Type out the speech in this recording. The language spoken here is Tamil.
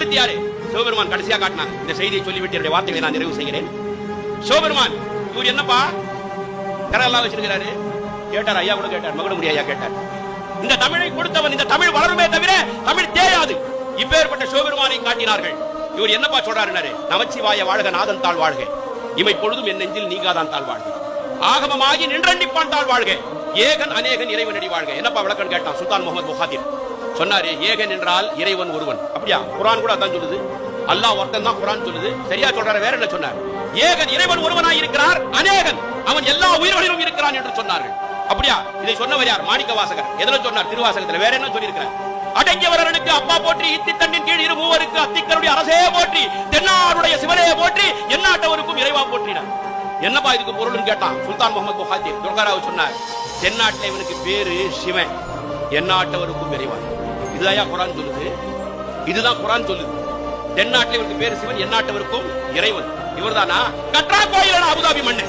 கருத்து யாரு? சிவபெருமான் கடைசியா காட்டினாங்க. இந்த செய்தியை சொல்லிவிட்டு என்னுடைய வார்த்தைகளை நான் நிறைவு செய்கிறேன். சிவபெருமான் இவர் என்னப்பா திறலாம் வச்சிருக்கிறாரு கேட்டார். ஐயா கூட கேட்டார், மகுடமுடி ஐயா கேட்டார். இந்த தமிழை கொடுத்தவன், இந்த தமிழ் வளருமே தவிர தமிழ் தேயாது. இப்பேற்பட்ட சிவபெருமானை காட்டினார்கள். இவர் என்னப்பா சொல்றாரு? நமச்சிவாய வாழ்க, நாதன் தாழ் வாழ்க, இமை பொழுதும் என் நெஞ்சில் நீங்காதான் தாழ் வாழ்க, ஆகமமாகி நின்றண்டிப்பான் தாழ் வாழ்க, ஏகன் அநேகன் இறைவனடி வாழ்க. என்னப்பா விளக்கம் கேட்டான் சுல்தான் முகமது புகாதிர். சொன்னாரு, ஏகன் என்றால் இறைவன் ஒருவன். அப்படியா? குர்ஆன் கூட அதான் சொல்லுது. அல்லாஹ் ஒருத்தன் தான் குர்ஆன் சொல்லுது. சரியா சொல்றாரு? வேற என்ன சொன்னார்? ஏகன் இறைவன் ஒருவனாய் இருக்கிறார், அநேகன் அவன் எல்லா உயிர்களிலும் இருக்கிறான் என்று சொன்னார்கள். அப்படியா? இதை சொன்னவர் யார்? மாணிக்க வாசகர். எதுல சொன்னார்? திருவாசகத்துல. வேற என்ன சொல்லியிருக்கிறார்? அடங்கியவரனுக்கு அப்பா போற்றி, இத்தி தண்ணின் கீழ் இரு மூவருக்கு அத்திக்கருடைய அரசே போற்றி, தென்னாருடைய சிவனே போற்றி, எந்நாட்டவருக்கும் இறைவா போற்றினார். என்னப்பா இதுக்கு பொருள்னு கேட்டான் சுல்தான் முகமது புகாதிர். துர்காராவ் சொன்னார், தென்னாட்டில் இவனுக்கு பேரு சிவன், எந்நாட்டவருக்கும் இறைவன். இதுதான் குர்ஆன் சொல்லுது. இதுதான் குர்ஆன் சொல்லுது. தென்னாட்டில் இவருக்கு பேரு சிவன், எந்நாட்டவருக்கும் இறைவன். இவர்தானா? கற்றா கோயில் அபுதாபி மண்ணு.